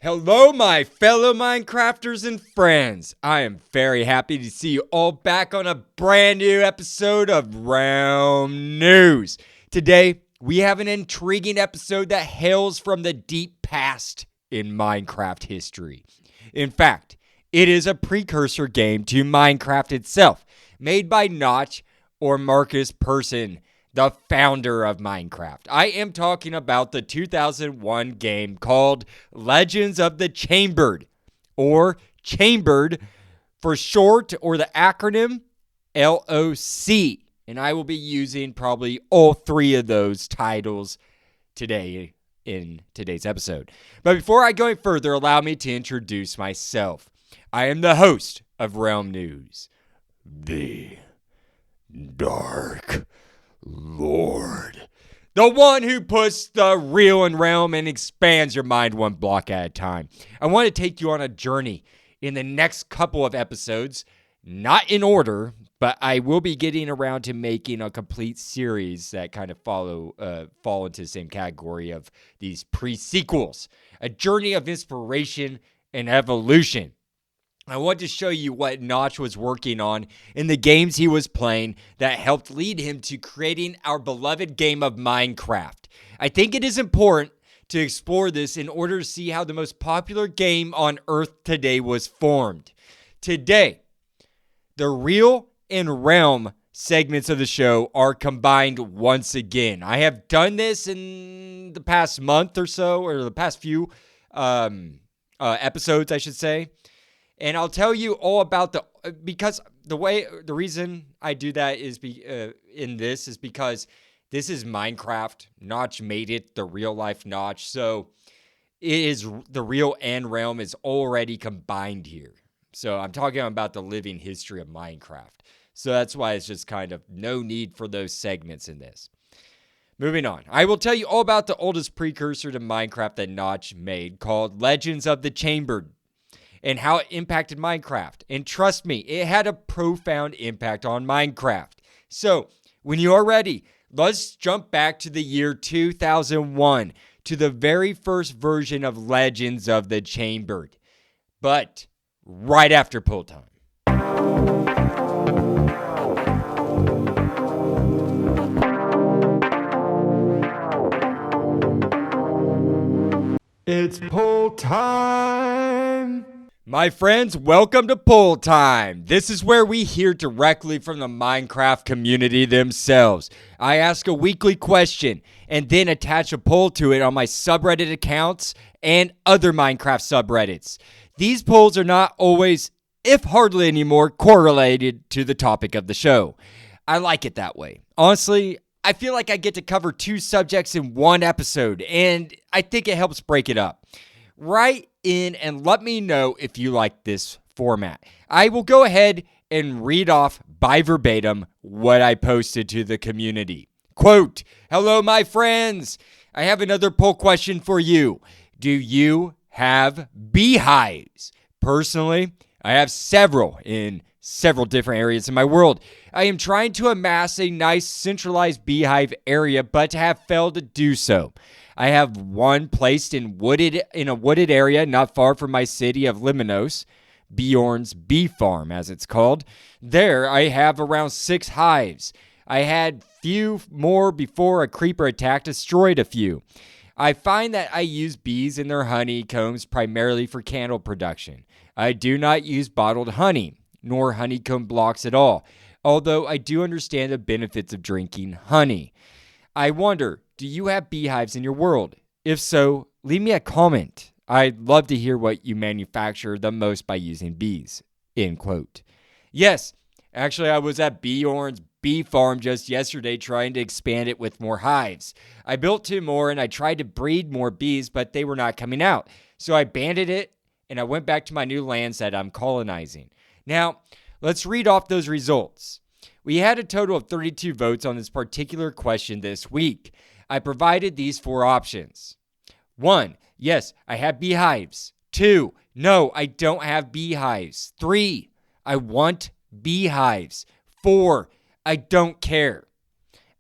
Hello, my fellow Minecrafters and friends. I am very happy to see you all back on a brand new episode of Realm News. Today, we have an intriguing episode that hails from the deep past in Minecraft history. In fact, it is a precursor game to Minecraft itself, made by Notch or Markus Persson, the founder of Minecraft. I am talking about the 2001 game called Legends of the Chambered, or Chambered for short, or the acronym LOC. And I will be using probably all three of those titles today in today's episode. But before I go any further, allow me to introduce myself. I am the host of Realm News, the Dark Lord. The one who puts the real in Realm and expands your mind one block at a time. I want to take you on a journey in the next couple of episodes, not in order, but I will be getting around to making a complete series that kind of fall into the same category of these pre-sequels. A journey of inspiration and evolution. I want to show you what Notch was working on in the games he was playing that helped lead him to creating our beloved game of Minecraft. I think it is important to explore this in order to see how the most popular game on Earth today was formed. Today, the real and realm segments of the show are combined once again. I have done this in the past month or so, or the past few episodes, I should say. And I'll tell you all about because the reason I do that is because this is Minecraft. Notch made it, the real life Notch. So it is the real and realm is already combined here. So I'm talking about the living history of Minecraft. So that's why it's just kind of no need for those segments in this. Moving on. I will tell you all about the oldest precursor to Minecraft that Notch made called Legends of the Chambered, and how it impacted Minecraft. And trust me, it had a profound impact on Minecraft. So, when you are ready, let's jump back to the year 2001, to the very first version of Legends of the Chambered. But, right after pull time. It's pull time! My friends, welcome to Poll Time. This is where we hear directly from the Minecraft community themselves. I ask a weekly question and then attach a poll to it on my subreddit accounts and other Minecraft subreddits. These polls are not always, if hardly anymore, correlated to the topic of the show. I like it that way. Honestly, I feel like I get to cover two subjects in one episode, and I think it helps break it up. Write in and let me know if you like this format. I will go ahead and read off by verbatim what I posted to the community. Quote, "Hello, my friends. I have another poll question for you. Do you have beehives? Personally, I have several in several different areas in my world. I am trying to amass a nice centralized beehive area, but have failed to do so. I have one placed in a wooded area not far from my city of Limnos, Bjorn's Bee Farm, as it's called. There, I have around 6 hives. I had few more before a creeper attack destroyed a few. I find that I use bees in their honeycombs primarily for candle production. I do not use bottled honey, nor honeycomb blocks at all, although I do understand the benefits of drinking honey. I wonder, do you have beehives in your world? If so, leave me a comment. I'd love to hear what you manufacture the most by using bees." End quote. Yes, actually I was at Bjorn's Bee Farm just yesterday trying to expand it with more hives. I built 2 more and I tried to breed more bees, but they were not coming out. So I abandoned it and I went back to my new lands that I'm colonizing. Now, let's read off those results. We had a total of 32 votes on this particular question this week. I provided these 4 options. 1, yes, I have beehives. 2, no, I don't have beehives. 3, I want beehives. 4, I don't care.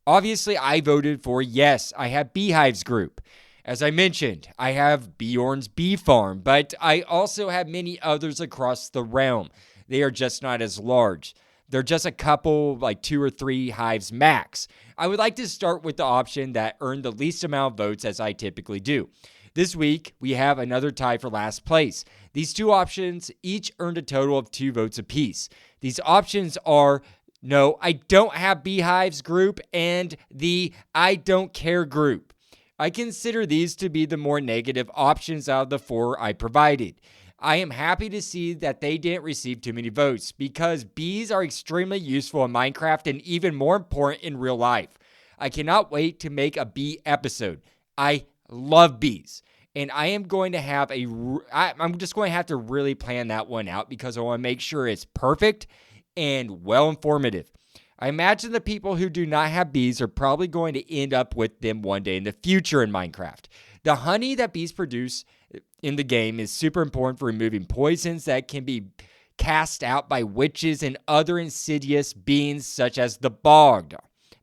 Obviously, I voted for yes, I have beehives group. As I mentioned, I have Bjorn's bee farm, but I also have many others across the realm. They are just not as large. They're just a couple, like 2 or 3 hives max. I would like to start with the option that earned the least amount of votes, as I typically do. This week, we have another tie for last place. These 2 options each earned a total of 2 votes apiece. These options are No, I don't have beehives group and the I don't care group. I consider these to be the more negative options out of the 4 I provided. I am happy to see that they didn't receive too many votes because bees are extremely useful in Minecraft and even more important in real life. I cannot wait to make a bee episode. I love bees. And I'm just going to have to really plan that one out because I want to make sure it's perfect and well informative. I imagine the people who do not have bees are probably going to end up with them one day in the future in Minecraft. The honey that bees produce in the game is super important for removing poisons that can be cast out by witches and other insidious beings such as the bog.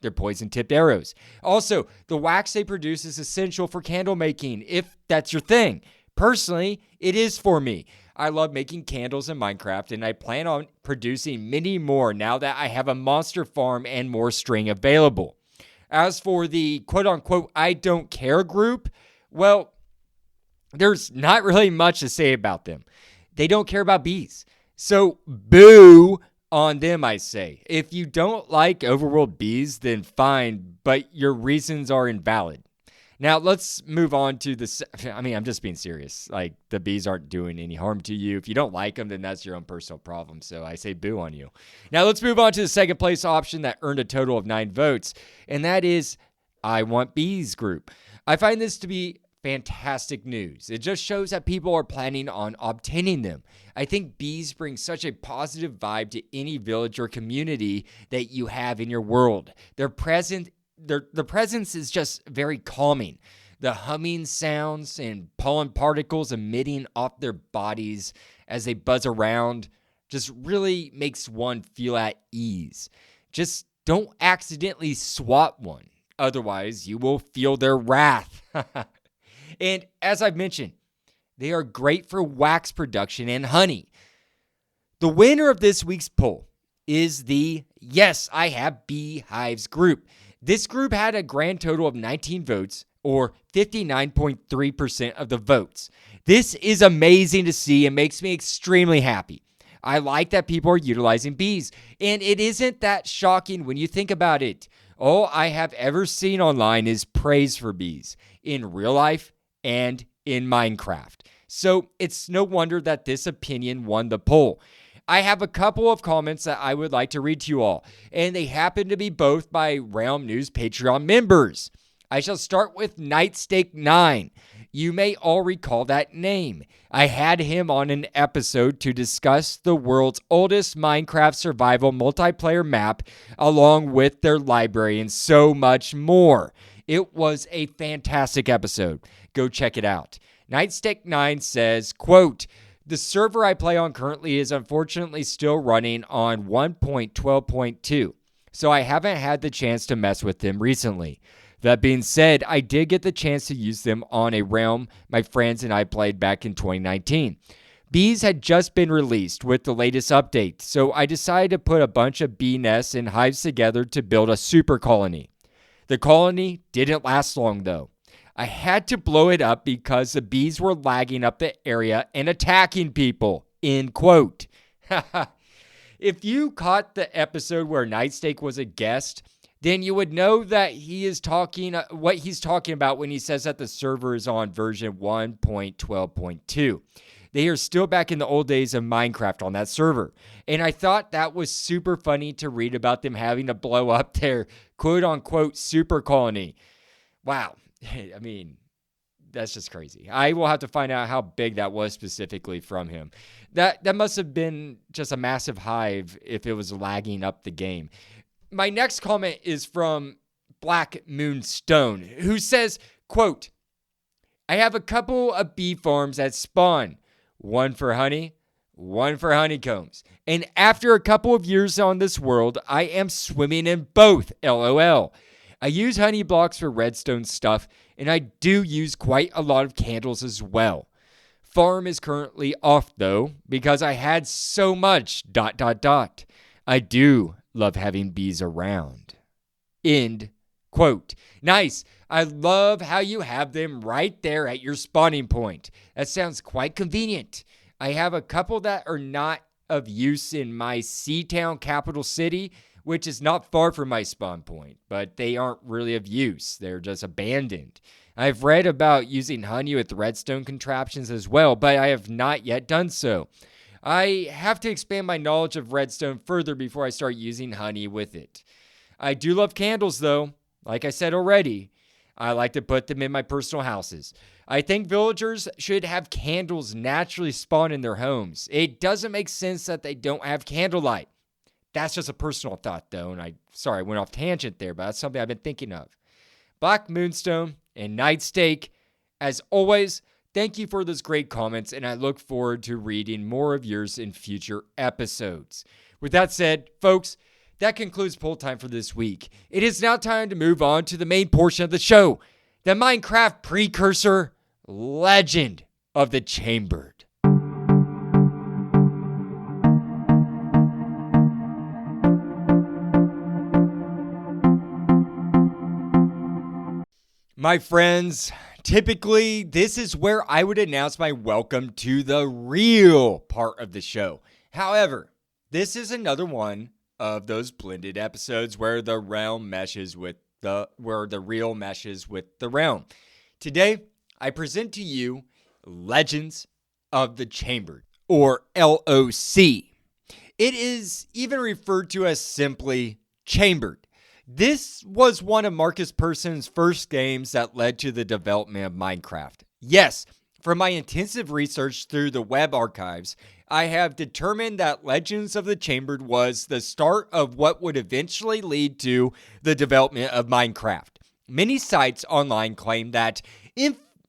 They're poison-tipped arrows. Also, the wax they produce is essential for candle making, if that's your thing. Personally, it is for me. I love making candles in Minecraft, and I plan on producing many more now that I have a monster farm and more string available. As for the quote-unquote I don't care group, well, there's not really much to say about them. They don't care about bees. So, boo on them, I say. If you don't like overworld bees, then fine, but your reasons are invalid. Now, let's move on to I'm just being serious. Like, the bees aren't doing any harm to you. If you don't like them, then that's your own personal problem. So I say boo on you. Now, let's move on to the second place option that earned a total of 9 votes, and that is I want bees group. I find this to be fantastic news. It just shows that people are planning on obtaining them. I think bees bring such a positive vibe to any village or community that you have in your world. Their presence is just very calming. The humming sounds and pollen particles emitting off their bodies as they buzz around just really makes one feel at ease. Just don't accidentally swat one. Otherwise, you will feel their wrath. And as I've mentioned, they are great for wax production and honey. The winner of this week's poll is the Yes, I Have Beehives group. This group had a grand total of 19 votes, or 59.3% of the votes. This is amazing to see and makes me extremely happy. I like that people are utilizing bees, and it isn't that shocking when you think about it. All I have ever seen online is praise for bees, in real life and in Minecraft. So it's no wonder that this opinion won the poll. I have a couple of comments that I would like to read to you all, and they happen to be both by Realm News Patreon members. I shall start with Nightstake9. You may all recall that name. I had him on an episode to discuss the world's oldest Minecraft survival multiplayer map, along with their library and so much more. It was a fantastic episode. Go check it out. Nightstake9 says, quote, "The server I play on currently is unfortunately still running on 1.12.2, so I haven't had the chance to mess with them recently. That being said, I did get the chance to use them on a realm my friends and I played back in 2019. Bees had just been released with the latest update, so I decided to put a bunch of bee nests and hives together to build a super colony. The colony didn't last long though. I had to blow it up because the bees were lagging up the area and attacking people." End quote. If you caught the episode where Nightstake was a guest, then you would know that he is talking what he's talking about when he says that the server is on version 1.12.2. They are still back in the old days of Minecraft on that server. And I thought that was super funny to read about them having to blow up their quote-unquote super colony. Wow. I mean, that's just crazy. I will have to find out how big that was specifically from him. That must have been just a massive hive if it was lagging up the game. My next comment is from Black Moonstone, who says, quote, "I have a couple of bee farms at spawn. One for honey, one for honeycombs. And after a couple of years on this world, I am swimming in both, LOL. I use honey blocks for redstone stuff and I do use quite a lot of candles as well. Farm is currently off though, because I had so much ... I do love having bees around. End quote. Nice. I love how you have them right there at your spawning point. That sounds quite convenient. I have a couple that are not of use in my Sea-Town capital city, which is not far from my spawn point, but they aren't really of use. They're just abandoned. I've read about using honey with redstone contraptions as well, but I have not yet done so. I have to expand my knowledge of redstone further before I start using honey with it. I do love candles though. Like I said already, I like to put them in my personal houses. I think villagers should have candles naturally spawn in their homes. It doesn't make sense that they don't have candlelight. That's just a personal thought though, and I went off tangent there, but that's something I've been thinking of. Black Moonstone and Night Steak, as always, thank you for those great comments, and I look forward to reading more of yours in future episodes. With that said, folks, that concludes Poll Time for this week. It is now time to move on to the main portion of the show, the Minecraft precursor, Legend of the Chambered. My friends, typically this is where I would announce my welcome to the real part of the show. However, this is another one of those blended episodes where the real meshes with the realm. Today, I present to you Legends of the Chambered, or LOC. It is even referred to as simply Chambered. This was one of Markus Persson's first games that led to the development of Minecraft. Yes, from my intensive research through the web archives, I have determined that Legends of the Chambered was the start of what would eventually lead to the development of Minecraft. Many sites online claim that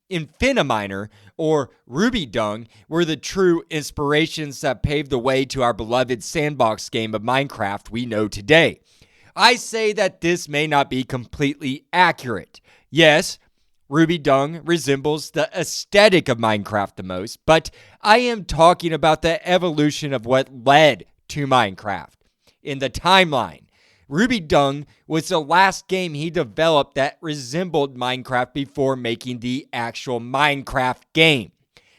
Infiniminer or Ruby Dung were the true inspirations that paved the way to our beloved sandbox game of Minecraft we know today. I say that this may not be completely accurate. Yes, Ruby Dung resembles the aesthetic of Minecraft the most, but I am talking about the evolution of what led to Minecraft. In the timeline, Ruby Dung was the last game he developed that resembled Minecraft before making the actual Minecraft game.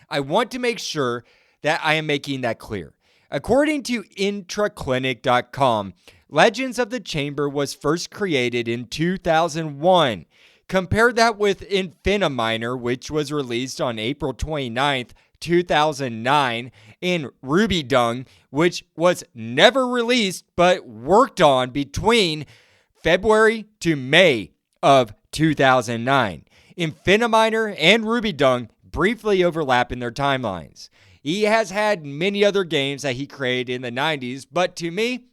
I want to make sure that I am making that clear. According to intraclinic.com, Legends of the Chamber was first created in 2001. Compare that with Infiniminer, which was released on April 29th, 2009, and Ruby Dung, which was never released but worked on between February to May of 2009. Infiniminer and Ruby Dung briefly overlap in their timelines. He has had many other games that he created in the 90s, but to me,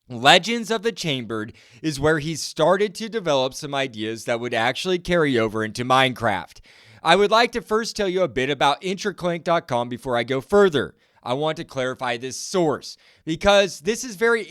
Legends of the Chambered is where he started to develop some ideas that would actually carry over into Minecraft. I would like to first tell you a bit about intraclinic.com before I go further. I want to clarify this source because this is a very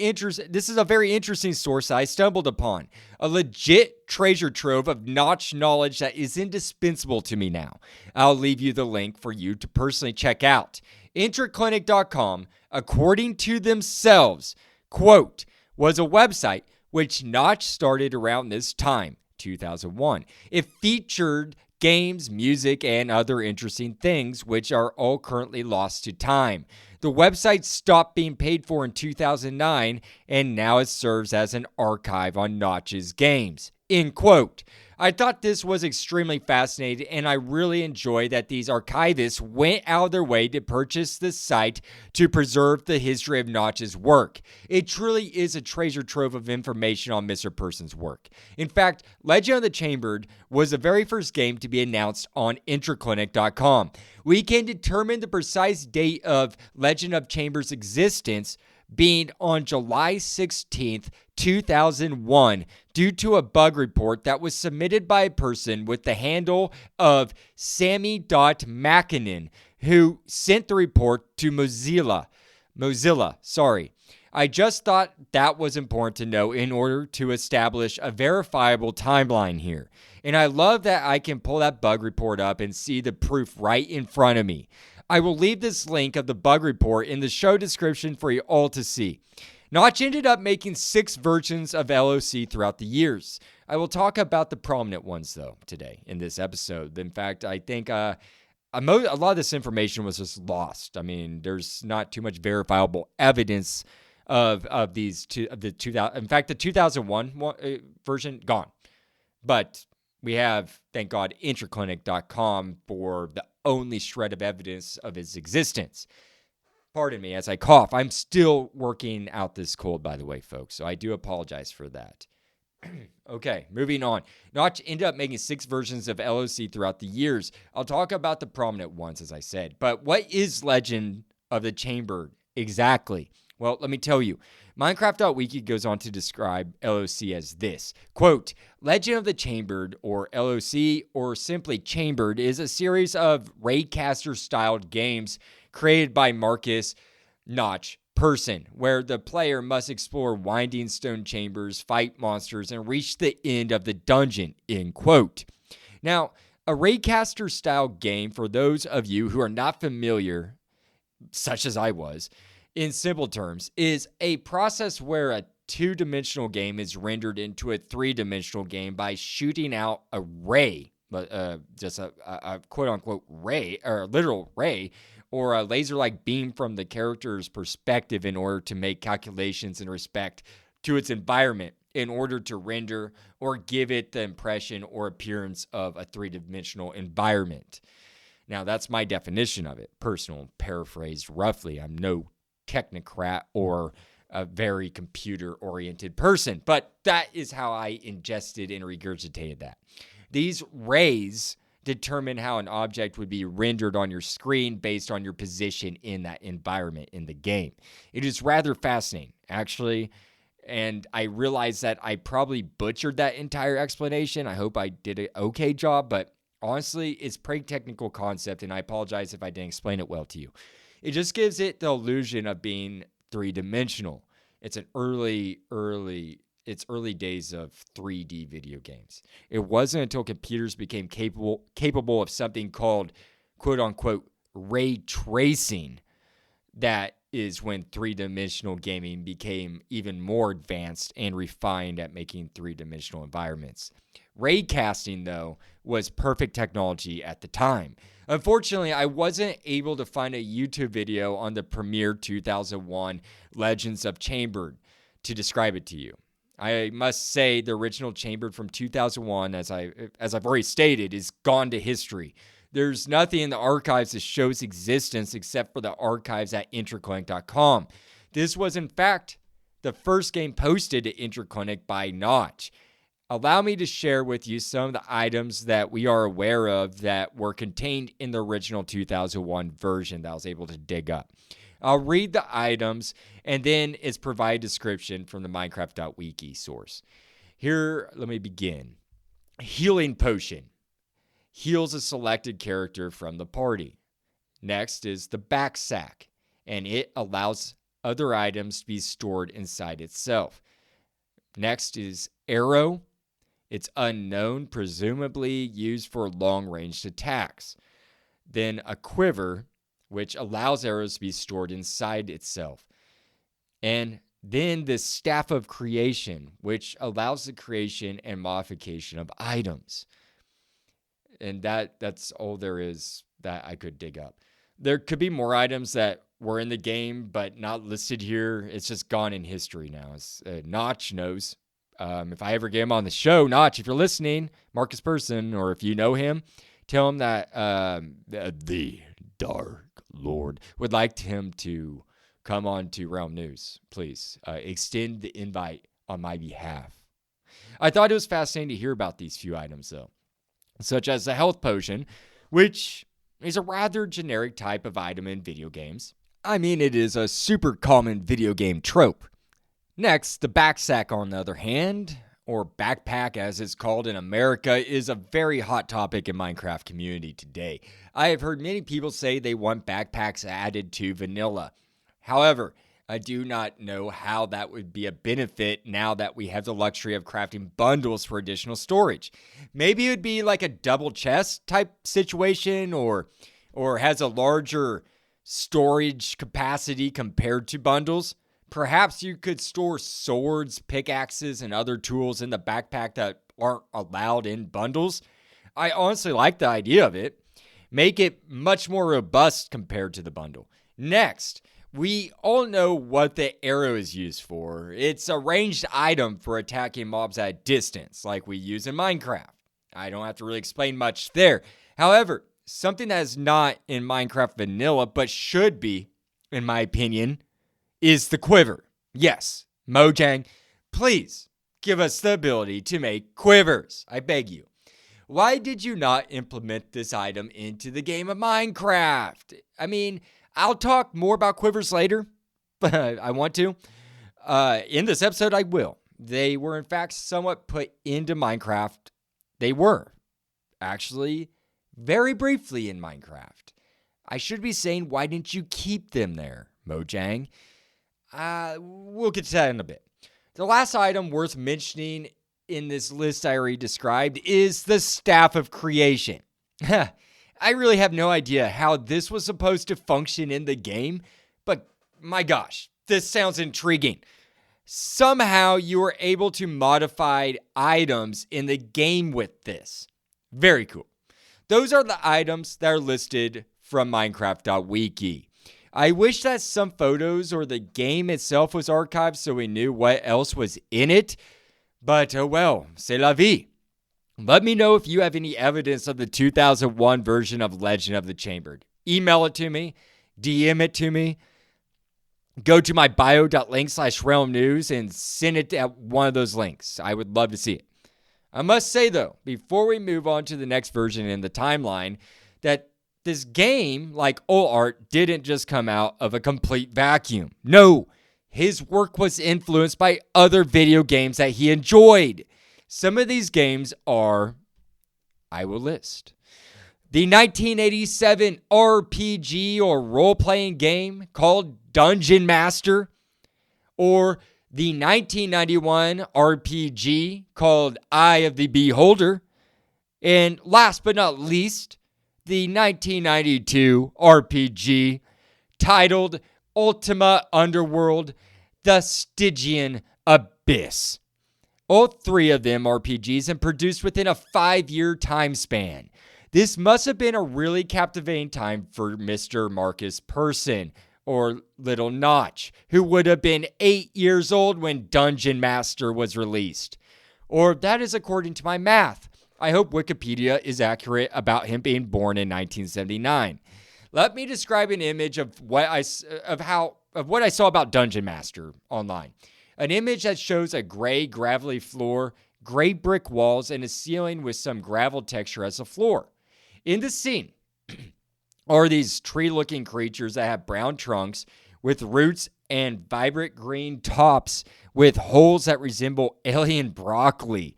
interesting source I stumbled upon. A legit treasure trove of notch knowledge that is indispensable to me now. I'll leave you the link for you to personally check out. Intraclinic.com, according to themselves, quote, was a website which Notch started around this time, 2001. It featured games, music, and other interesting things, which are all currently lost to time. The website stopped being paid for in 2009, and now it serves as an archive on Notch's games. End quote. I thought this was extremely fascinating, and I really enjoy that these archivists went out of their way to purchase this site to preserve the history of Notch's work. It truly is a treasure trove of information on Mr. Persson's work. In fact, Legend of the Chambered was the very first game to be announced on intraclinic.com. We can determine the precise date of Legend of Chamber's existence being on July 16th, 2001, due to a bug report that was submitted by a person with the handle of Sammy.Makinen, who sent the report to Mozilla. I just thought that was important to know in order to establish a verifiable timeline here. And I love that I can pull that bug report up and see the proof right in front of me. I will leave this link of the bug report in the show description for you all to see. Notch ended up making 6 versions of LOC throughout the years. I will talk about the prominent ones, though, today in this episode. In fact, I think a lot of this information was just lost. I mean, there's not too much verifiable evidence of these two, of the 2000. In fact, the 2001 version gone, but we have, thank God, interclinic.com for the only shred of evidence of its existence. Pardon me as I cough. I'm still working out this cold, by the way, folks, so I do apologize for that. Okay, moving on. Notch ended up making 6 versions of LOC throughout the years. I'll talk about the prominent ones, as I said. But what is Legend of the Chamber exactly? Well, let me tell you. Minecraft.wiki goes on to describe LOC as this. Quote, Legend of the Chambered, or LOC, or simply Chambered, is a series of Raycaster-styled games created by Markus Persson, where the player must explore winding stone chambers, fight monsters, and reach the end of the dungeon, end quote. Now, a Raycaster-style game, for those of you who are not familiar, such as I was, in simple terms, is a process where a 2-dimensional game is rendered into a 3-dimensional game by shooting out a ray, just a quote-unquote ray, or a literal ray, or a laser-like beam from the character's perspective in order to make calculations in respect to its environment in order to render or give it the impression or appearance of a 3-dimensional environment. Now, that's my definition of it. Personal, paraphrased roughly. I'm no technocrat or a very computer-oriented person, but that is how I ingested and regurgitated that. These rays determine how an object would be rendered on your screen based on your position in that environment in the game. It is rather fascinating, actually, and I realize that I probably butchered that entire explanation. I hope I did an okay job, but honestly, it's a pretty technical concept, and I apologize if I didn't explain it well to you. It just gives it the illusion of being 3-dimensional. It's an early days of 3D video games. It wasn't until computers became capable of something called, quote-unquote, ray tracing, that is when 3-dimensional gaming became even more advanced and refined at making 3-dimensional environments. Raycasting, though, was perfect technology at the time. Unfortunately, I wasn't able to find a YouTube video on the premiere 2001 Legends of Chambered to describe it to you. I must say the original Chambered from 2001, as I've already stated, is gone to history. There's nothing in the archives that shows existence except for the archives at interclinic.com. This was, in fact, the first game posted to Interclinic by Notch. Allow me to share with you some of the items that we are aware of that were contained in the original 2001 version that I was able to dig up. I'll read the items, and then it's provide description from the minecraft.wiki source. Here, let me begin. Healing potion. Heals a selected character from the party. Next is the back sack, and it allows other items to be stored inside itself. Next is arrow. It's unknown, presumably used for long-range attacks. Then a quiver, which allows arrows to be stored inside itself. And then the Staff of Creation, which allows the creation and modification of items. And that's all there is that I could dig up. There could be more items that were in the game, but not listed here. It's just gone in history now. Notch knows. If I ever get him on the show, Notch, if you're listening, Markus Persson, or if you know him, tell him that the Dark Lord would like him to come on to Realm News. Please extend the invite on my behalf. I thought it was fascinating to hear about these few items, though, such as the health potion, which is a rather generic type of item in video games. I mean, it is a super common video game trope. Next, the backsack, on the other hand, or backpack as it's called in America, is a very hot topic in Minecraft community today. I have heard many people say they want backpacks added to vanilla. However, I do not know how that would be a benefit now that we have the luxury of crafting bundles for additional storage. Maybe it would be like a double chest type situation or has a larger storage capacity compared to bundles. Perhaps you could store swords, pickaxes, and other tools in the backpack that aren't allowed in bundles. I honestly like the idea of it. Make it much more robust compared to the bundle. Next, we all know what the arrow is used for. It's a ranged item for attacking mobs at distance, like we use in Minecraft. I don't have to really explain much there. However, something that is not in Minecraft vanilla, but should be, in my opinion, is the quiver. Yes, Mojang, please give us the ability to make quivers. I beg you. Why did you not implement this item into the game of Minecraft? I mean, I'll talk more about quivers later, but I want to. In this episode, I will. They were, in fact, somewhat put into Minecraft. They were, actually, very briefly in Minecraft. I should be saying, why didn't you keep them there, Mojang? We'll get to that in a bit. The last item worth mentioning in this list I already described is the Staff of Creation. I really have no idea how this was supposed to function in the game, but my gosh, this sounds intriguing. Somehow you were able to modify items in the game with this. Very cool. Those are the items that are listed from minecraft.wiki. I wish that some photos or the game itself was archived so we knew what else was in it. But oh well, c'est la vie. Let me know if you have any evidence of the 2001 version of Legend of the Chambered. Email it to me. DM it to me. Go to my bio.link/realm news and send it at one of those links. I would love to see it. I must say, though, before we move on to the next version in the timeline, that this game, like all art, didn't just come out of a complete vacuum. No, his work was influenced by other video games that he enjoyed. Some of these games are, I will list. The 1987 RPG or role-playing game called Dungeon Master, or the 1991 RPG called Eye of the Beholder, and last but not least, the 1992 RPG titled Ultima Underworld: The Stygian Abyss. All three of them RPGs and produced within a 5-year time span. This must have been a really captivating time for Mr. Markus Persson, or Little Notch, who would have been 8 years old when Dungeon Master was released. Or that is according to my math. I hope Wikipedia is accurate about him being born in 1979. Let me describe an image of what I saw about Dungeon Master online. An image that shows a gray, gravelly floor, gray brick walls, and a ceiling with some gravel texture as a floor. In the scene are these tree-looking creatures that have brown trunks with roots and vibrant green tops with holes that resemble alien broccoli.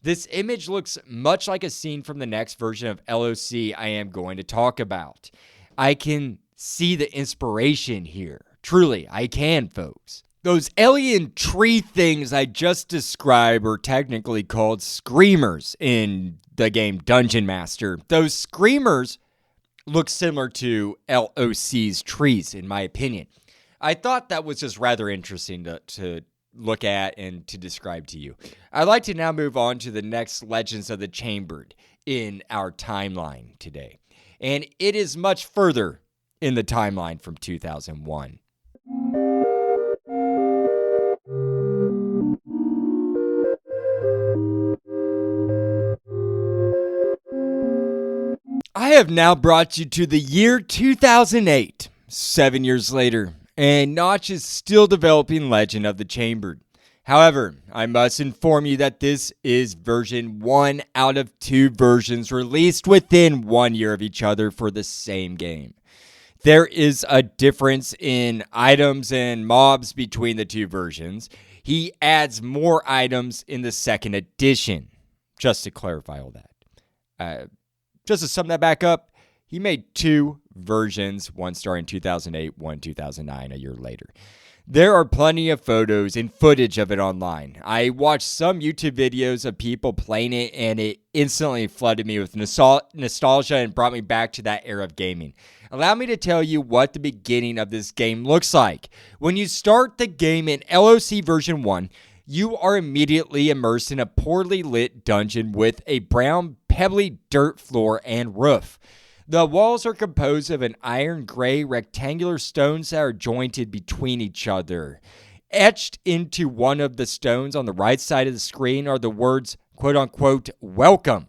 This image looks much like a scene from the next version of LOC I am going to talk about. I can see the inspiration here. Truly, I can, folks. Those alien tree things I just described are technically called screamers in the game Dungeon Master. Those screamers look similar to LOC's trees, in my opinion. I thought that was just rather interesting to look at and to describe to you. I'd like to now move on to the next Legends of the Chambered in our timeline today. And it is much further in the timeline from 2001. I have now brought you to the year 2008, 7 years later, and Notch is still developing Legend of the Chambered. However, I must inform you that this is version 1 out of 2 versions released within 1 year of each other for the same game. There is a difference in items and mobs between the 2 versions. He adds more items in the second edition, just to clarify all that. Just to sum that back up, he made 2 versions, one starting in 2008, one 2009, a year later. There are plenty of photos and footage of it online. I watched some YouTube videos of people playing it, and it instantly flooded me with nostalgia and brought me back to that era of gaming. Allow me to tell you what the beginning of this game looks like. When you start the game in LOC version 1, you are immediately immersed in a poorly lit dungeon with a brown, pebbly dirt floor and roof. The walls are composed of an iron gray rectangular stones that are jointed between each other. Etched into one of the stones on the right side of the screen are the words, quote unquote, welcome.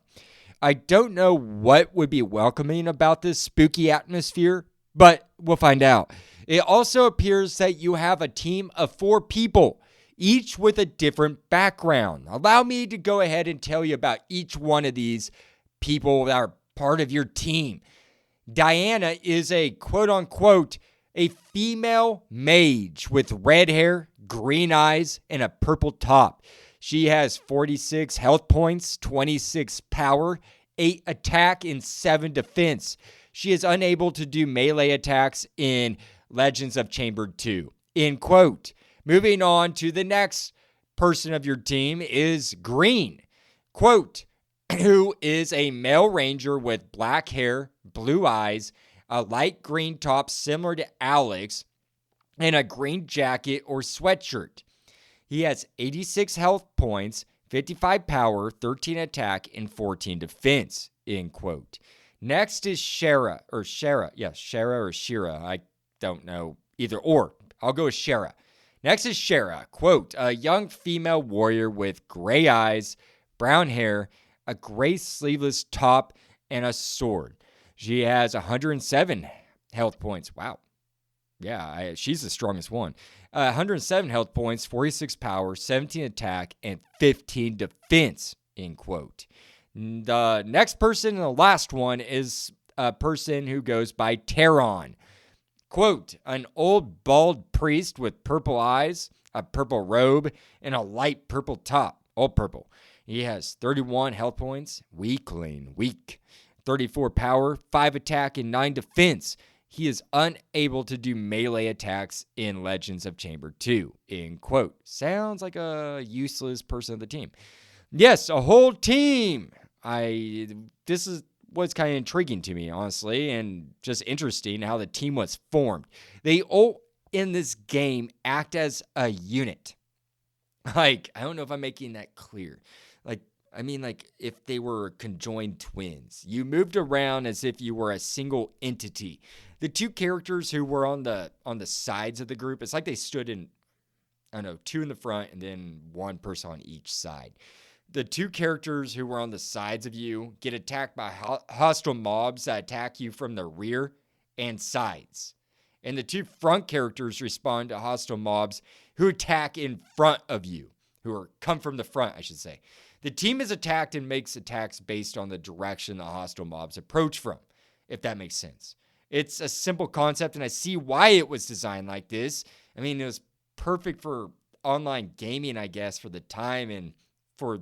I don't know what would be welcoming about this spooky atmosphere, but we'll find out. It also appears that you have a team of 4 people, each with a different background. Allow me to go ahead and tell you about each one of these people that are part of your team. Diana is a quote-unquote a female mage with red hair, green eyes, and a purple top. She has 46 health points, 26 power, 8 attack, and 7 defense. She is unable to do melee attacks in Legends of Chamber 2. End quote. Moving on to the next person of your team is Green. Quote, who is a male ranger with black hair, blue eyes, a light green top similar to Alex, and a green jacket or sweatshirt. He has 86 health points, 55 power, 13 attack, and 14 defense, end quote. Next is Shara. I don't know either or. I'll go with Shara. Next is Shara, quote, a young female warrior with gray eyes, brown hair, a gray sleeveless top, and a sword. She has 107 health points. Wow. Yeah, she's the strongest one. 107 health points, 46 power, 17 attack, and 15 defense, end quote. The next person and the last one is a person who goes by Teron. Quote, an old bald priest with purple eyes, a purple robe, and a light purple top. All purple. He has 31 health points, weak, 34 power, 5 attack, and 9 defense. He is unable to do melee attacks in Legends of Chamber 2, end quote. Sounds like a useless person of the team. Yes, a whole team. This is what's kind of intriguing to me, honestly, and just interesting how the team was formed. They all, in this game, act as a unit. I don't know if I'm making that clear. If they were conjoined twins. You moved around as if you were a single entity. The 2 characters who were on the sides of the group, it's like they stood in, 2 in the front and then 1 person on each side. The 2 characters who were on the sides of you get attacked by hostile mobs that attack you from the rear and sides. And the 2 front characters respond to hostile mobs who attack in front of you, come from the front, I should say. The team is attacked and makes attacks based on the direction the hostile mobs approach from, if that makes sense. It's a simple concept, and I see why it was designed like this. It was perfect for online gaming, I guess, for the time and for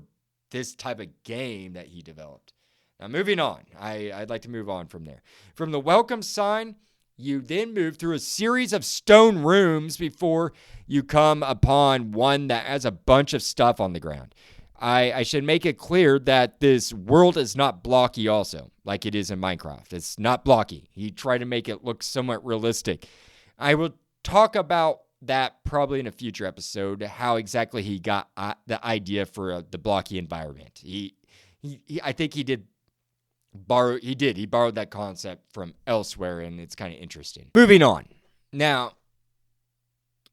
this type of game that he developed. Now, moving on. I'd like to move on from there. From the welcome sign, you then move through a series of stone rooms before you come upon one that has a bunch of stuff on the ground. I should make it clear that this world is not blocky also, like it is in Minecraft. It's not blocky. He tried to make it look somewhat realistic. I will talk about that probably in a future episode, how exactly he got the idea for the blocky environment. I think he borrowed that concept from elsewhere, and it's kind of interesting. Moving on. Now,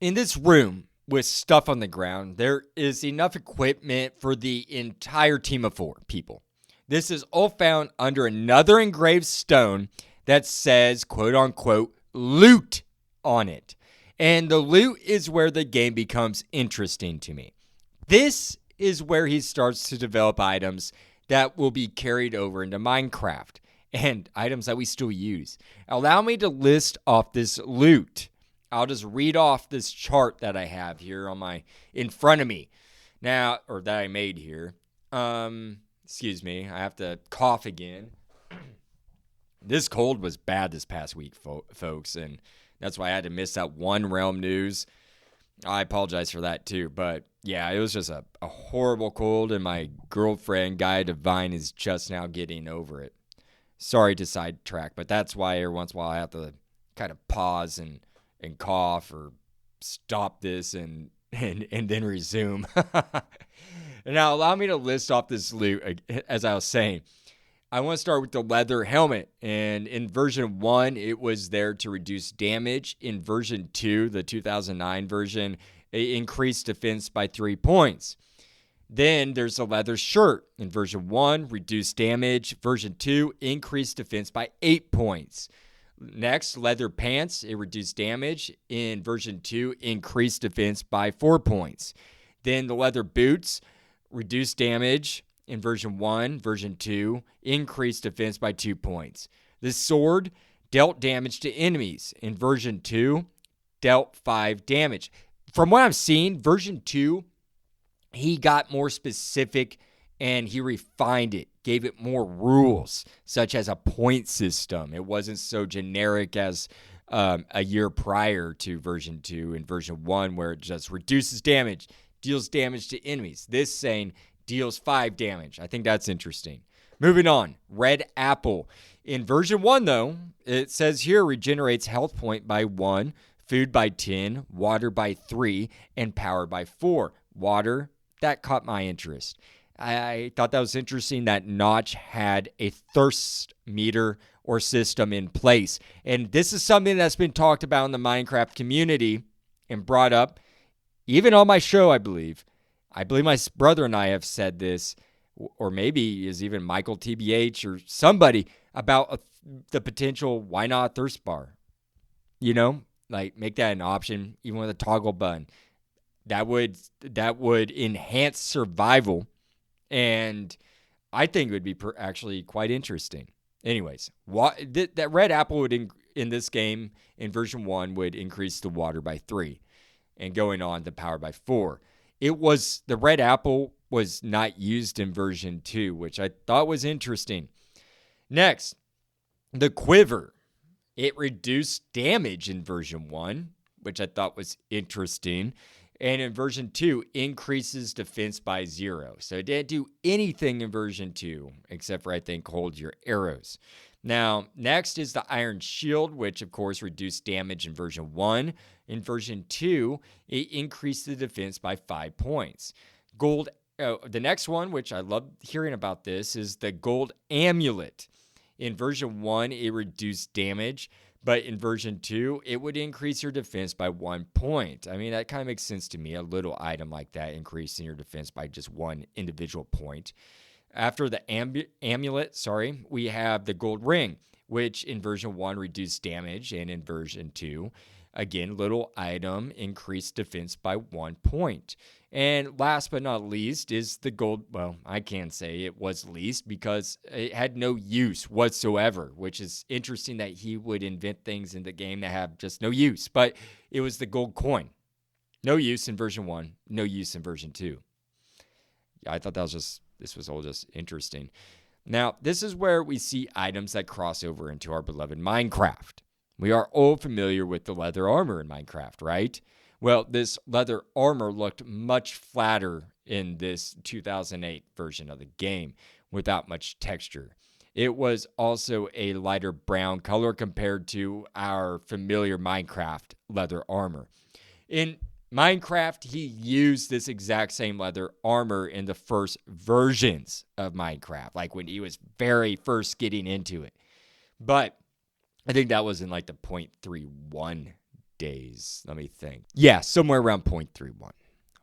in this room, with stuff on the ground, there is enough equipment for the entire team of 4 people. This is all found under another engraved stone that says, quote unquote, loot on it. And the loot is where the game becomes interesting to me. This is where he starts to develop items that will be carried over into Minecraft and items that we still use. Allow me to list off this loot. I'll just read off this chart that I have here in front of me now, or that I made here. Excuse me, I have to cough again. This cold was bad this past week, folks, and that's why I had to miss that one Realm news. I apologize for that too, but yeah, it was just a horrible cold, and my girlfriend, Gaia Divine, is just now getting over it. Sorry to sidetrack, but that's why every once in a while I have to kind of pause and cough or stop this and then resume. Now, allow me to list off this loot as I was saying. I want to start with the leather helmet. And in version 1, it was there to reduce damage. In version 2, the 2009 version, it increased defense by 3 points. Then there's the leather shirt. In version 1, reduced damage. Version 2, increased defense by 8 points. Next, leather pants. It reduced damage. In version 2, increased defense by 4 points. Then the leather boots, reduced damage. In version 1, version 2, increased defense by 2 points. The sword dealt damage to enemies. In version 2, dealt 5 damage. From what I'm seeing, version 2, he got more specific and he refined it, gave it more rules, such as a point system. It wasn't so generic as a year prior to version 2 and version 1, where it just reduces damage, deals damage to enemies. This saying deals 5 damage. I think that's interesting. Moving on, red apple. In version 1, though, it says here regenerates health point by 1, food by 10, water by 3, and power by 4. Water, that caught my interest. I thought that was interesting that Notch had a thirst meter or system in place. And this is something that's been talked about in the Minecraft community and brought up even on my show, I believe. I believe my brother and I have said this, or maybe is even Michael TBH or somebody, about the potential, why not a thirst bar? You know, like make that an option, even with a toggle button. That would enhance survival, and I think it would be actually quite interesting. Anyways, that red apple would in this game in version 1 would increase the water by 3, and going on the power by 4. The red apple was not used in version 2, which I thought was interesting. Next, the quiver. It reduced damage in version 1, which I thought was interesting. And in version 2, increases defense by 0. So it didn't do anything in version 2, except for, I think, hold your arrows. Now, next is the iron shield, which, of course, reduced damage in version 1. In version 2, it increased the defense by 5 points. The next one, which I love hearing about this, is the gold amulet. In version 1, it reduced damage. But in version 2, it would increase your defense by 1 point. I mean, that kind of makes sense to me. A little item like that increasing your defense by just 1 individual point. After the amulet, we have the gold ring, which in version 1 reduced damage. And in version 2, again, little item increased defense by 1 point. And last but not least is the gold. Well, I can't say it was least because it had no use whatsoever, which is interesting that he would invent things in the game that have just no use. But it was the gold coin. No use in version 1, no use in version 2. Yeah, I thought this was all just interesting. Now, this is where we see items that cross over into our beloved Minecraft. We are all familiar with the leather armor in Minecraft, right? Well, this leather armor looked much flatter in this 2008 version of the game without much texture. It was also a lighter brown color compared to our familiar Minecraft leather armor. In Minecraft, he used this exact same leather armor in the first versions of Minecraft, like when he was very first getting into it. But I think that was in like the 0.31 days. Let me think. Yeah, somewhere around 0.31.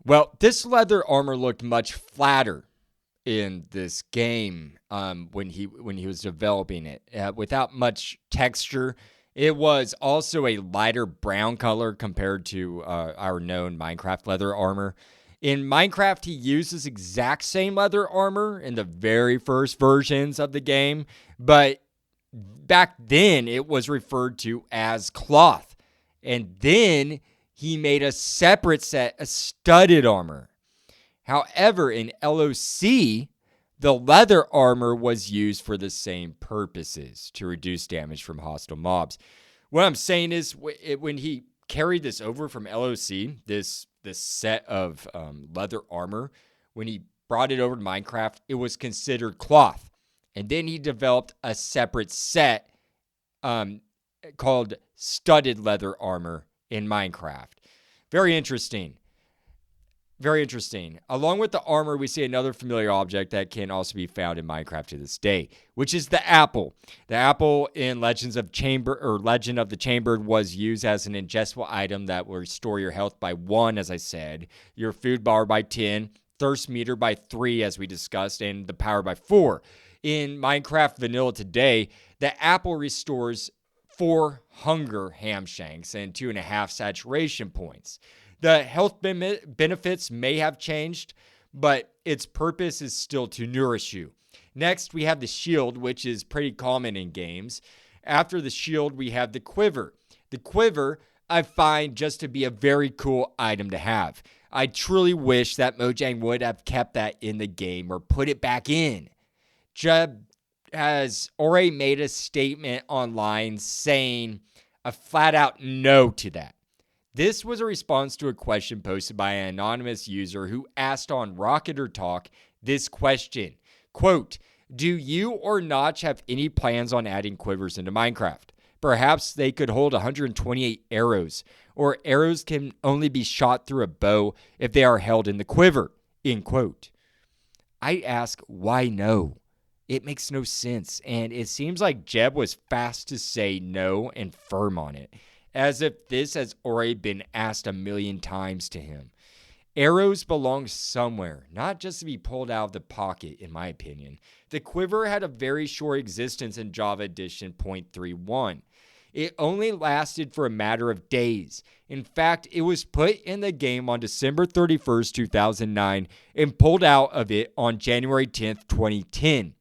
Well, this leather armor looked much flatter in this game when he was developing it, without much texture. It was also a lighter brown color compared to our known Minecraft leather armor. In Minecraft, he uses exact same leather armor in the very first versions of the game, but back then it was referred to as cloth. And then he made a separate set of studded armor. However, in LOC, the leather armor was used for the same purposes, to reduce damage from hostile mobs. What I'm saying is, when he carried this over from LOC, this set of leather armor. When he brought it over to Minecraft, it was considered cloth. And then he developed a separate set called studded leather armor in Minecraft. Very interesting. Very interesting. Along with the armor, we see another familiar object that can also be found in Minecraft to this day, which is the apple. The apple in Legend of the Chamber was used as an ingestible item that will restore your health by 1, as I said, your food bar by 10, thirst meter by 3, as we discussed, and the power by 4. In Minecraft Vanilla today, the apple restores 4 hunger ham shanks and 2.5 saturation points. The health benefits may have changed, but its purpose is still to nourish you. Next, we have the shield, which is pretty common in games. After the shield, we have the quiver. The quiver, I find just to be a very cool item to have. I truly wish that Mojang would have kept that in the game or put it back in. Jeb has already made a statement online saying a flat out no to that. This was a response to a question posted by an anonymous user who asked on Rocket or Talk this question. Quote, do you or Notch have any plans on adding quivers into Minecraft? Perhaps they could hold 128 arrows, or arrows can only be shot through a bow if they are held in the quiver. End quote. I ask, why no? It makes no sense, and it seems like Jeb was fast to say no and firm on it, as if this has already been asked a million times to him. Arrows belong somewhere, not just to be pulled out of the pocket, in my opinion. The quiver had a very short existence in Java Edition 0.31. It only lasted for a matter of days. In fact, it was put in the game on December 31st, 2009, and pulled out of it on January 10th, 2010.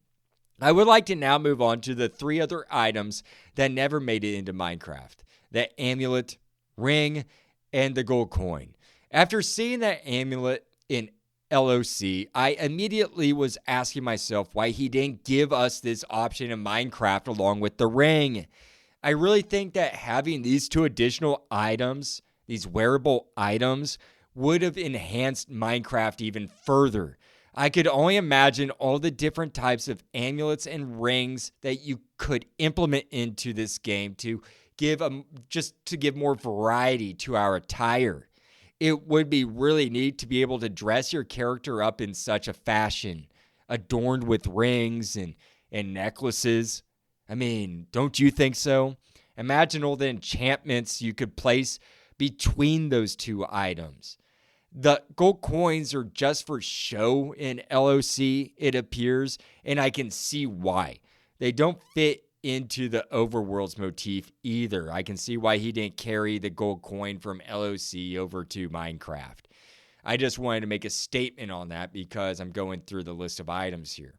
I would like to now move on to the 3 other items that never made it into Minecraft. The amulet, ring, and the gold coin. After seeing that amulet in LOC, I immediately was asking myself why he didn't give us this option in Minecraft along with the ring. I really think that having these 2 additional items, these wearable items, would have enhanced Minecraft even further. I could only imagine all the different types of amulets and rings that you could implement into this game to give more variety to our attire. It would be really neat to be able to dress your character up in such a fashion, adorned with rings and necklaces. I mean, don't you think so? Imagine all the enchantments you could place between those 2 items. The gold coins are just for show in LOC, it appears, and I can see why. They don't fit into the overworld's motif either. I can see why he didn't carry the gold coin from LOC over to Minecraft. I just wanted to make a statement on that because I'm going through the list of items here.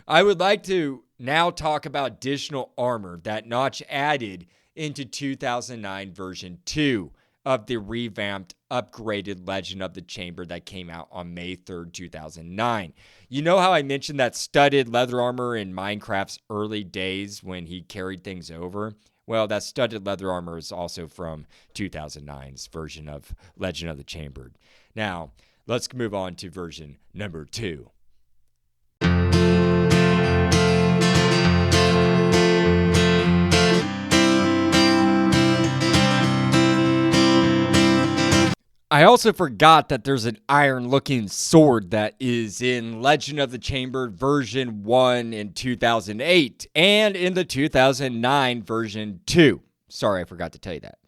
I would like to now talk about additional armor that Notch added into 2009 version 2 of the revamped, upgraded Legend of the Chamber that came out on May 3rd, 2009. You know how I mentioned that studded leather armor in Minecraft's early days when he carried things over? Well, that studded leather armor is also from 2009's version of Legend of the Chamber. Now, let's move on to version number 2. I also forgot that there's an iron-looking sword that is in Legend of the Chamber version 1 in 2008 and in the 2009 version 2. Sorry, I forgot to tell you that.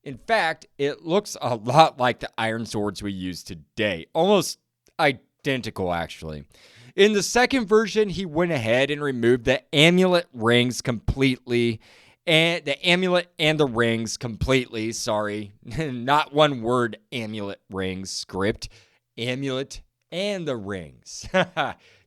In fact, it looks a lot like the iron swords we use today. Almost identical, actually. In the second version, he went ahead and removed the amulet rings completely. And the amulet and the rings completely, sorry, not one word, amulet rings script, amulet and the rings,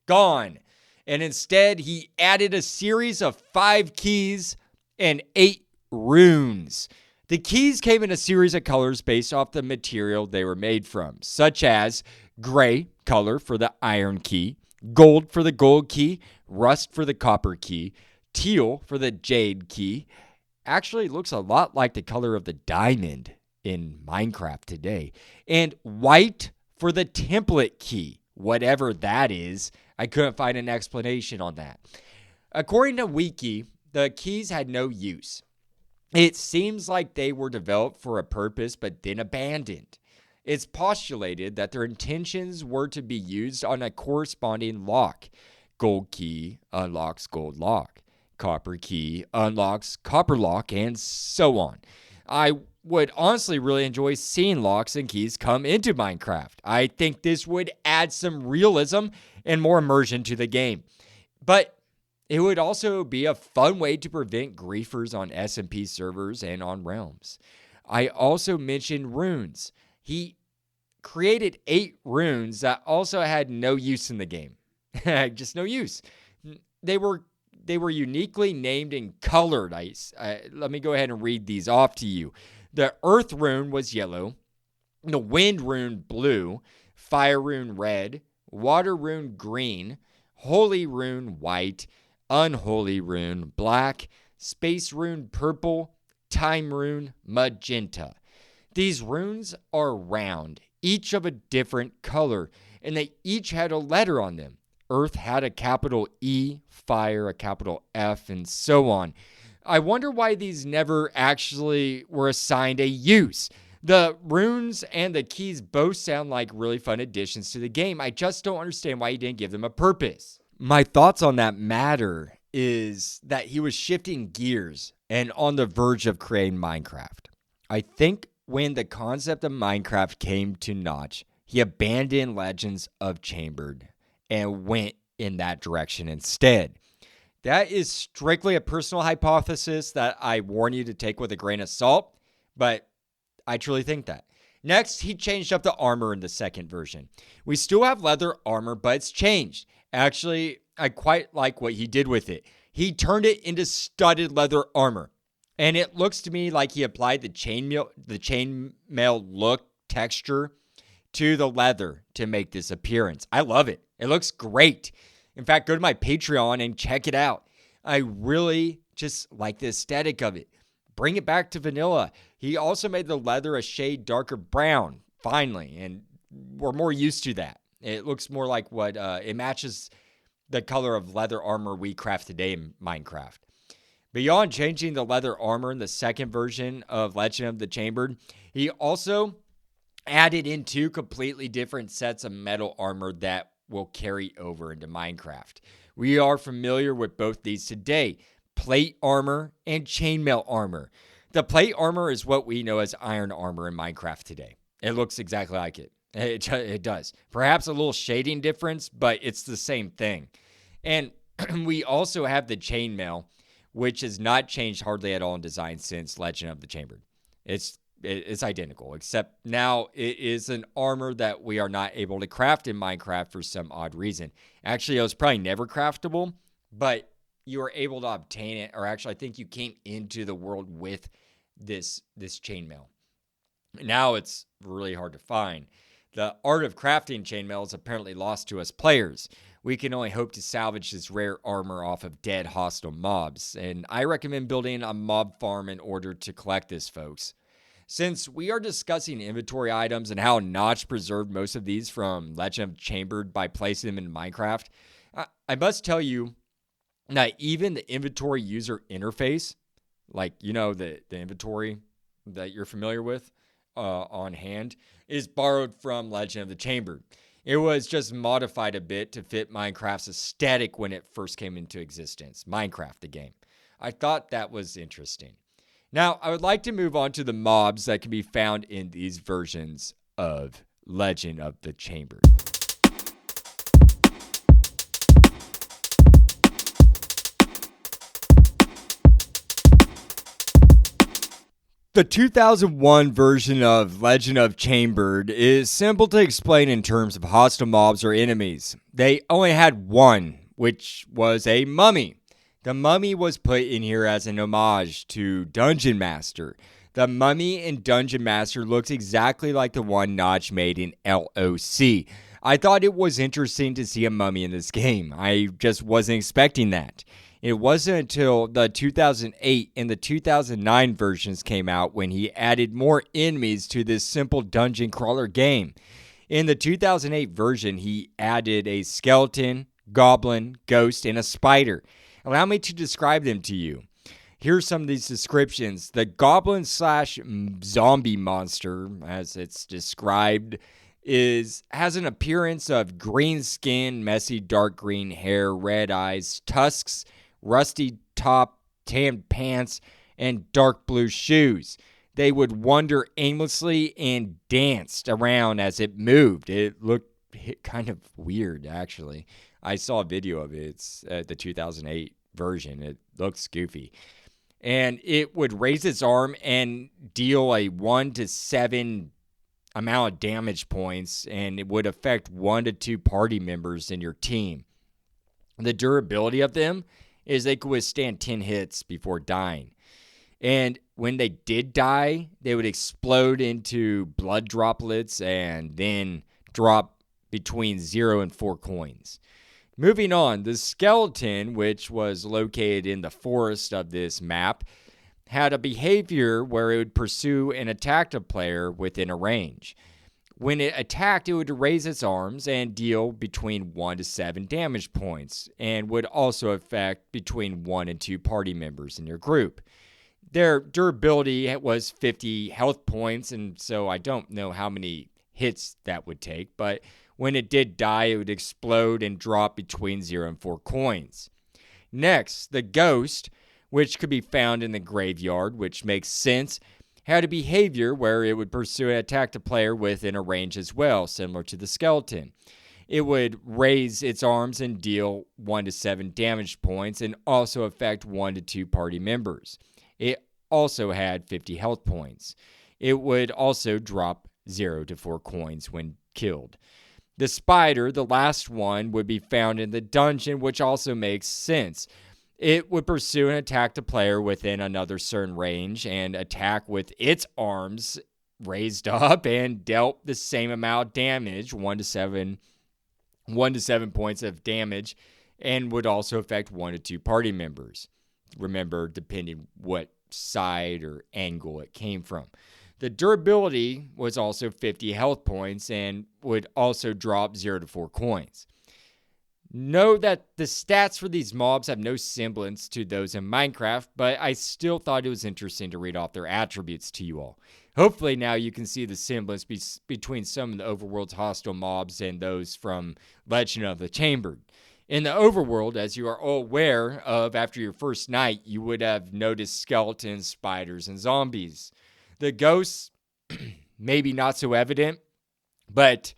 gone. And instead, he added a series of 5 keys and 8 runes. The keys came in a series of colors based off the material they were made from, such as gray color for the iron key, gold for the gold key, rust for the copper key, teal for the jade key. Actually, it looks a lot like the color of the diamond in Minecraft today. And white for the template key, whatever that is. I couldn't find an explanation on that. According to Wiki, the keys had no use. It seems like they were developed for a purpose but then abandoned. It's postulated that their intentions were to be used on a corresponding lock. Gold key unlocks gold lock. Copper key unlocks copper lock, and so on. I would honestly really enjoy seeing locks and keys come into Minecraft. I think this would add some realism and more immersion to the game. But it would also be a fun way to prevent griefers on SMP servers and on realms. I also mentioned runes. He created 8 runes that also had no use in the game. Just no use. They were uniquely named and colored. Let me go ahead and read these off to you. The earth rune was yellow. The wind rune blue. Fire rune red. Water rune green. Holy rune white. Unholy rune black, space rune purple, time rune magenta. These runes are round, each of a different color, and they each had a letter on them. Earth had a capital E, fire a capital F, and so on. I wonder why these never actually were assigned a use. The runes and the keys both sound like really fun additions to the game. I just don't understand why he didn't give them a purpose. My thoughts on that matter is that he was shifting gears and on the verge of creating Minecraft. I think when the concept of Minecraft came to Notch, he abandoned Legends of Chambered and went in that direction instead. That is strictly a personal hypothesis that I warn you to take with a grain of salt, but I truly think that. Next, he changed up the armor in the second version. We still have leather armor, but it's changed. Actually, I quite like what he did with it. He turned it into studded leather armor. And it looks to me like he applied the chainmail look texture to the leather to make this appearance. I love it. It looks great. In fact, go to my Patreon and check it out. I really just like the aesthetic of it. Bring it back to vanilla. He also made the leather a shade darker brown, finally, and we're more used to that. It looks more like what it matches the color of leather armor we craft today in Minecraft. Beyond changing the leather armor in the second version of Legend of the Chambered, he also added in 2 completely different sets of metal armor that will carry over into Minecraft. We are familiar with both these today, plate armor and chainmail armor. The plate armor is what we know as iron armor in Minecraft today. It looks exactly like it. It does. Perhaps a little shading difference, but it's the same thing. And we also have the chainmail, which has not changed hardly at all in design since Legend of the Chambered. It's identical, except now it is an armor that we are not able to craft in Minecraft for some odd reason. Actually, it was probably never craftable, but you were able to obtain it, or actually I think you came into the world with this chainmail. Now it's really hard to find. The art of crafting chainmail is apparently lost to us players. We can only hope to salvage this rare armor off of dead hostile mobs, and I recommend building a mob farm in order to collect this, folks. Since we are discussing inventory items and how Notch preserved most of these from Legend of Chambered by placing them in Minecraft, I must tell you that even the inventory user interface, like, you know, the inventory that you're familiar with on hand, is borrowed from Legend of the Chambered. It was just modified a bit to fit Minecraft's aesthetic when it first came into existence. Minecraft, the game. I thought that was interesting. Now, I would like to move on to the mobs that can be found in these versions of Legend of the Chambered. The 2001 version of Legend of Chambered is simple to explain in terms of hostile mobs or enemies. They only had one, which was a mummy. The mummy was put in here as an homage to Dungeon Master. The mummy in Dungeon Master looks exactly like the one Notch made in LOC. I thought it was interesting to see a mummy in this game. I just wasn't expecting that. It wasn't until the 2008 and the 2009 versions came out when he added more enemies to this simple dungeon crawler game. In the 2008 version, he added a skeleton, goblin, ghost, and a spider. Allow me to describe them to you. Here's some of these descriptions. The goblin slash zombie monster, as it's described, has an appearance of green skin, messy dark green hair, red eyes, tusks, rusty top, tan pants, and dark blue shoes. They would wander aimlessly and danced around as it moved. It looked kind of weird, actually. I saw a video of it. It's the 2008 version. It looks goofy. And it would raise its arm and deal a 1 to 7 amount of damage points, and it would affect 1 to 2 party members in your team. The durability of them is they could withstand 10 hits before dying. And when they did die, they would explode into blood droplets and then drop between 0 and 4 coins. Moving on, the skeleton, which was located in the forest of this map, had a behavior where it would pursue and attack a player within a range. When it attacked, it would raise its arms and deal between 1 to 7 damage points, and would also affect between 1 and 2 party members in your group. Their durability was 50 health points, and so I don't know how many hits that would take, but when it did die, it would explode and drop between 0 and 4 coins. Next, the ghost, which could be found in the graveyard, which makes sense, had a behavior where it would pursue and attack the player within a range as well, similar to the skeleton. It would raise its arms and deal 1 to 7 damage points and also affect 1 to 2 party members. It also had 50 health points. It would also drop 0 to 4 coins when killed. The spider, the last one, would be found in the dungeon, which also makes sense. It would pursue and attack the player within another certain range and attack with its arms raised up and dealt the same amount of damage, 1 to 7 points of damage, and would also affect 1 to 2 party members. Remember, depending what side or angle it came from. The durability was also 50 health points and would also drop 0 to 4 coins. Know that the stats for these mobs have no semblance to those in Minecraft, but I still thought it was interesting to read off their attributes to you all. Hopefully now you can see the semblance between some of the overworld's hostile mobs and those from Legend of the Chambered. In the overworld, as you are all aware of after your first night, you would have noticed skeletons, spiders, and zombies. The ghosts, maybe not so evident, but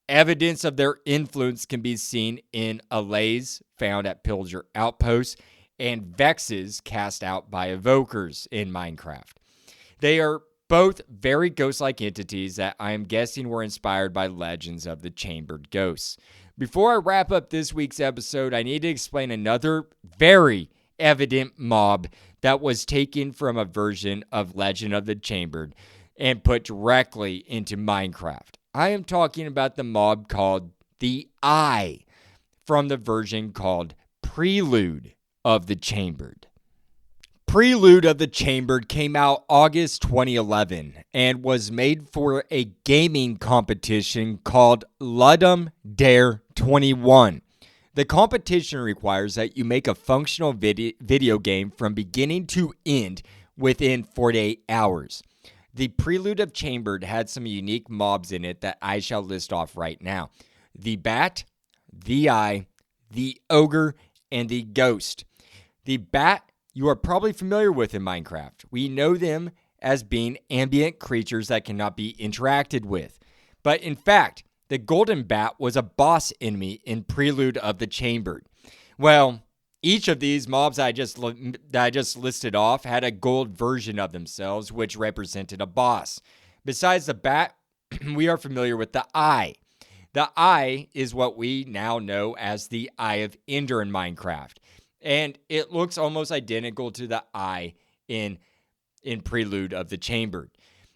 evidence of their influence can be seen in allays found at pillager outposts and vexes cast out by evokers in Minecraft. They are both very ghost-like entities that I am guessing were inspired by legends of the chambered ghosts. Before I wrap up this week's episode, I need to explain another very evident mob that was taken from a version of Legend of the Chambered and put directly into Minecraft. I am talking about the mob called the Eye from the version called Prelude of the Chambered. Prelude of the Chambered came out August 2011 and was made for a gaming competition called Ludum Dare 21. The competition requires that you make a functional video game from beginning to end within 48 hours. The Prelude of Chambered had some unique mobs in it that I shall list off right now. The Bat, the Eye, the Ogre, and the Ghost. The Bat you are probably familiar with in Minecraft. We know them as being ambient creatures that cannot be interacted with. But in fact, the Golden Bat was a boss enemy in Prelude of the Chambered. Well, each of these mobs that I just listed off had a gold version of themselves, which represented a boss. Besides the Bat, we are familiar with the Eye. The Eye is what we now know as the Eye of Ender in Minecraft. And it looks almost identical to the Eye in Prelude of the Chambered.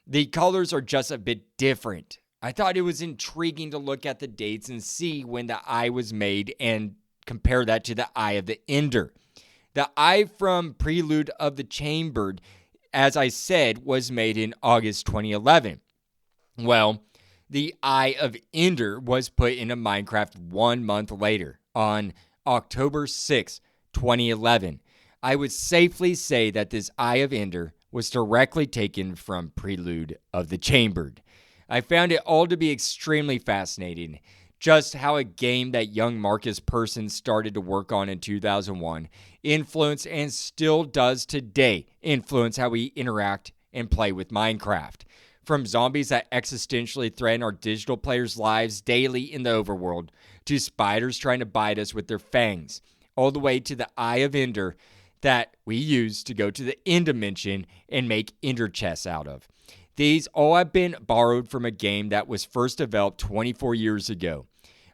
The colors are just a bit different. I thought it was intriguing to look at the dates and see when the Eye was made and compare that to the Eye of the Ender. The eye from Prelude of the Chambered, as I said, was made in August 2011. Well, the Eye of Ender was put into Minecraft 1 month later, on October 6, 2011. I would safely say that this Eye of Ender was directly taken from Prelude of the Chambered. I found it all to be extremely fascinating, just how a game that young Markus Persson started to work on in 2001 influenced and still does today influence how we interact and play with Minecraft. From zombies that existentially threaten our digital players' lives daily in the overworld, to spiders trying to bite us with their fangs, all the way to the Eye of Ender that we use to go to the end dimension and make ender chests out of. These all have been borrowed from a game that was first developed 24 years ago.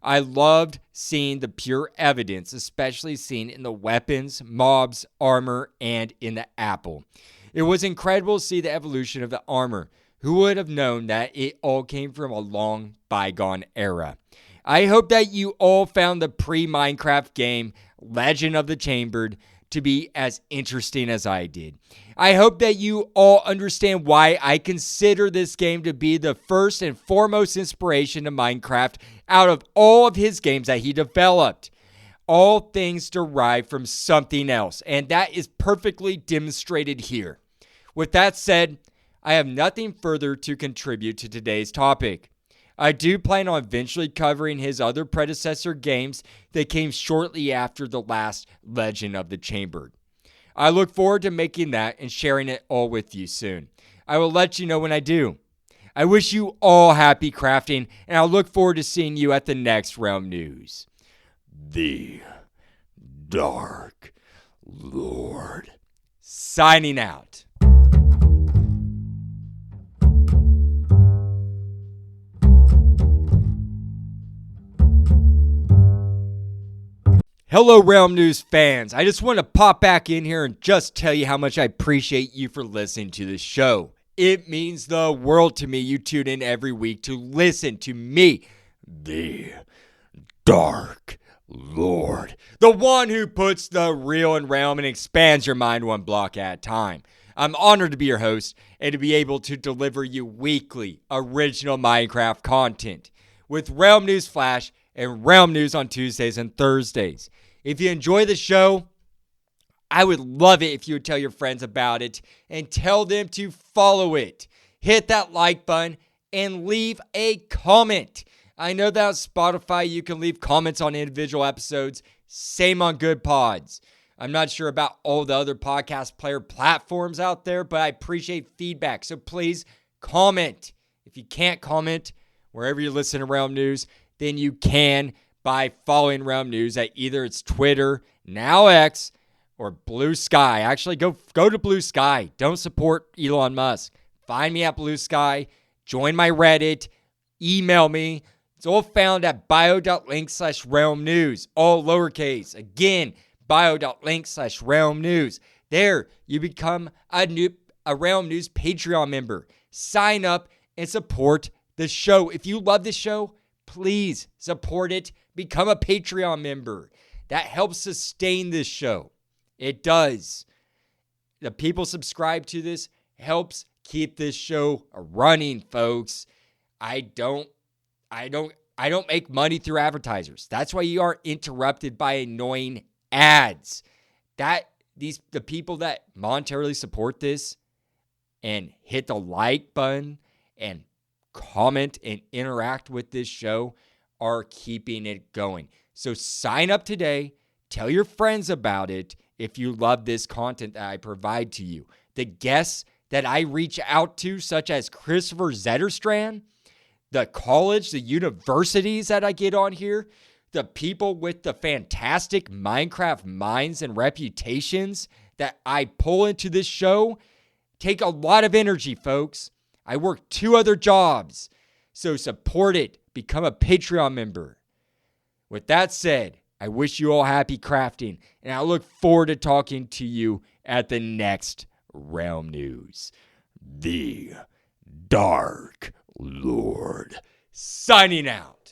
I loved seeing the pure evidence, especially seen in the weapons, mobs, armor, and in the apple. It was incredible to see the evolution of the armor. Who would have known that it all came from a long bygone era? I hope that you all found the pre-Minecraft game, Legend of the Chambered, to be as interesting as I did. I hope that you all understand why I consider this game to be the first and foremost inspiration to Minecraft out of all of his games that he developed. All things derive from something else, and that is perfectly demonstrated here. With that said, I have nothing further to contribute to today's topic. I do plan on eventually covering his other predecessor games that came shortly after the last Legend of the Chambered. I look forward to making that and sharing it all with you soon. I will let you know when I do. I wish you all happy crafting, and I'll look forward to seeing you at the next Realm News. The Dark Lord. Signing out. Hello, Realm News fans. I just want to pop back in here and just tell you how much I appreciate you for listening to this show. It means the world to me you tune in every week to listen to me, the Dark Lord, the one who puts the real in realm and expands your mind one block at a time. I'm honored to be your host and to be able to deliver you weekly original Minecraft content with Realm News Flash and Realm News on Tuesdays and Thursdays. If you enjoy the show, I would love it if you would tell your friends about it and tell them to follow it. Hit that like button and leave a comment. I know that on Spotify you can leave comments on individual episodes. Same on Good Pods. I'm not sure about all the other podcast player platforms out there, but I appreciate feedback. So please comment. If you can't comment wherever you listen to Realm News, then you can by following Realm News at either it's Twitter, now X, or Blue Sky. Actually, go to Blue Sky. Don't support Elon Musk. Find me at Blue Sky. Join my Reddit. Email me. It's all found at bio.link/Realm News. All lowercase. Again, bio.link/Realm News. There, you become a Realm News Patreon member. Sign up and support the show. If you love this show, please support it. Become a Patreon member. That helps sustain this show. It does. The people subscribe to this helps keep this show running, folks. I don't make money through advertisers. That's why you are interrupted by annoying ads. The people that monetarily support this and hit the like button and comment and interact with this show are keeping it going. So sign up today. Tell your friends about it if you love this content that I provide to you. The guests that I reach out to, such as Christopher Zetterstrand, the college, the universities that I get on here, the people with the fantastic Minecraft minds and reputations that I pull into this show, take a lot of energy, folks. I work 2 other jobs, so support it. Become a Patreon member. With that said, I wish you all happy crafting, and I look forward to talking to you at the next Realm News. The Dark Lord. Signing out.